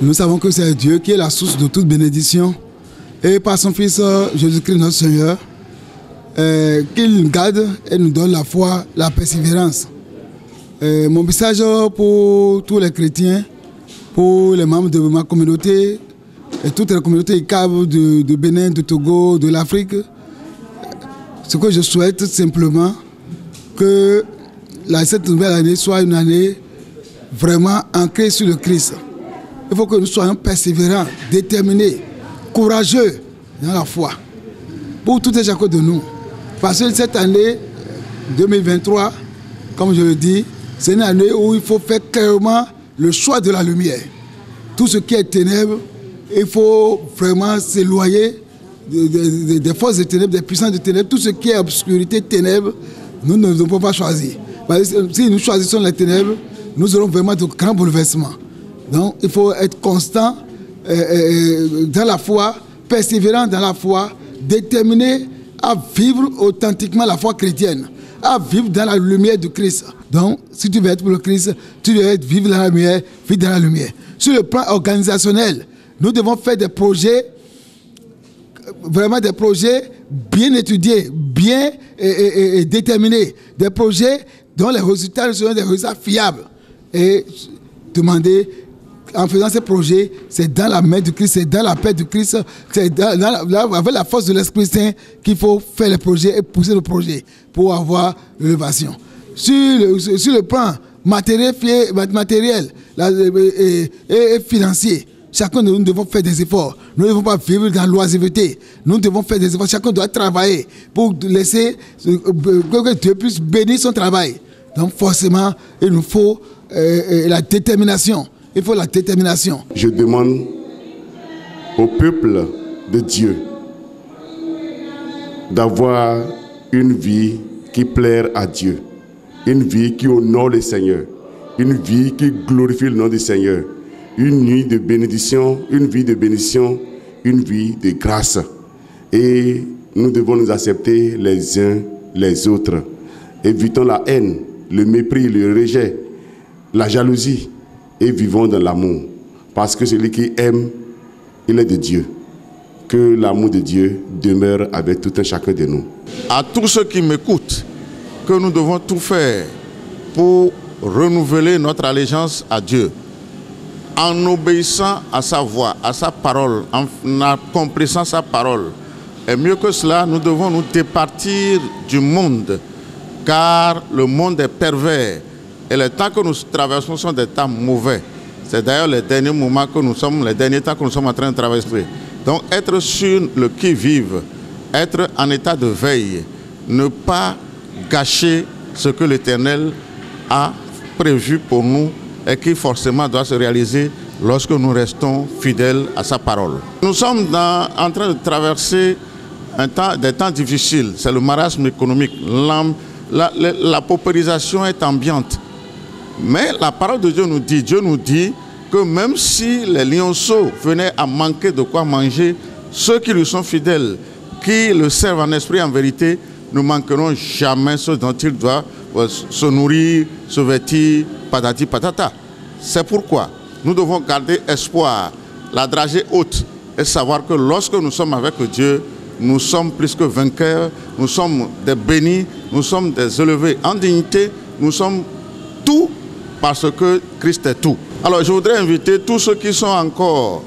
Nous savons que c'est Dieu qui est la source de toute bénédiction. Et par son Fils Jésus-Christ notre Seigneur, qu'il nous garde et nous donne la foi, la persévérance. Mon message pour tous les chrétiens, pour les membres de ma communauté et toutes les communautés ICAB de Bénin, de Togo, de l'Afrique, ce que je souhaite simplement que cette nouvelle année soit une année vraiment ancrée sur le Christ. Il faut que nous soyons persévérants, déterminés, courageux dans la foi pour tout et chacun de nous. Parce que cette année 2023, comme je le dis, c'est une année où il faut faire clairement le choix de la lumière. Tout ce qui est ténèbres, il faut vraiment s'éloigner des forces de ténèbres, des puissances de ténèbres. Tout ce qui est obscurité, ténèbres, nous ne devons pas choisir. Parce que si nous choisissons les ténèbres, nous aurons vraiment de grands bouleversements. Donc il faut être constant dans la foi, persévérant dans la foi, déterminé à vivre authentiquement la foi chrétienne, à vivre dans la lumière du Christ. Donc, si tu veux être pour le Christ, tu dois vivre dans la lumière, vivre dans la lumière. Sur le plan organisationnel, nous devons faire des projets, vraiment des projets bien étudiés, bien déterminés, des projets dont les résultats seront des résultats fiables. Et demander, en faisant ces projets, c'est dans la main du Christ, c'est dans la paix du Christ, c'est avec la force de l'Esprit Saint qu'il faut faire les projets et pousser le projet pour avoir l'élévation. Sur le plan matériel et financier, chacun de nous devons faire des efforts. Nous ne devons pas vivre dans l'oisiveté. Nous devons faire des efforts. Chacun doit travailler pour laisser que Dieu puisse bénir son travail. Donc forcément, il nous faut la détermination. Il faut la détermination. Je demande au peuple de Dieu d'avoir une vie qui plaire à Dieu, une vie qui honore le Seigneur, une vie qui glorifie le nom du Seigneur, une nuit de bénédiction, une vie de bénédiction, une vie de grâce. Et nous devons nous accepter les uns les autres. Évitons la haine, le mépris, le rejet, la jalousie. Et vivons dans l'amour. Parce que celui qui aime, il est de Dieu. Que l'amour de Dieu demeure avec tout un chacun de nous. À tous ceux qui m'écoutent, que nous devons tout faire pour renouveler notre allégeance à Dieu. En obéissant à sa voix, à sa parole, en accomplissant sa parole. Et mieux que cela, nous devons nous départir du monde. Car le monde est pervers. Et les temps que nous traversons sont des temps mauvais. C'est d'ailleurs les derniers moments que nous sommes, les derniers temps que nous sommes en train de traverser. Donc être sur le qui-vive, être en état de veille, ne pas gâcher ce que l'Éternel a prévu pour nous et qui forcément doit se réaliser lorsque nous restons fidèles à sa parole. Nous sommes en train de traverser des temps difficiles. C'est le marasme économique. La paupérisation est ambiante. Mais la parole de Dieu nous dit que même si les lionceaux venaient à manquer de quoi manger, ceux qui lui sont fidèles, qui le servent en esprit et en vérité, ne manqueront jamais ce dont ils doivent se nourrir, se vêtir, patati patata. C'est pourquoi nous devons garder espoir, la dragée haute, et savoir que lorsque nous sommes avec Dieu, nous sommes plus que vainqueurs, nous sommes des bénis, nous sommes des élevés en dignité, nous sommes tout parce que Christ est tout. Alors je voudrais inviter tous ceux qui sont encore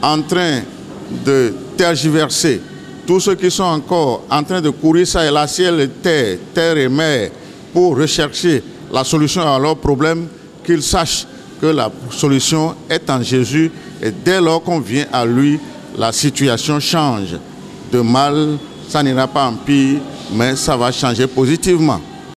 en train de tergiverser, tous ceux qui sont encore en train de courir ça et là, ciel et terre, terre et mer, pour rechercher la solution à leurs problèmes, qu'ils sachent que la solution est en Jésus et dès lors qu'on vient à lui, la situation change. De mal, ça n'ira pas en pire, mais ça va changer positivement.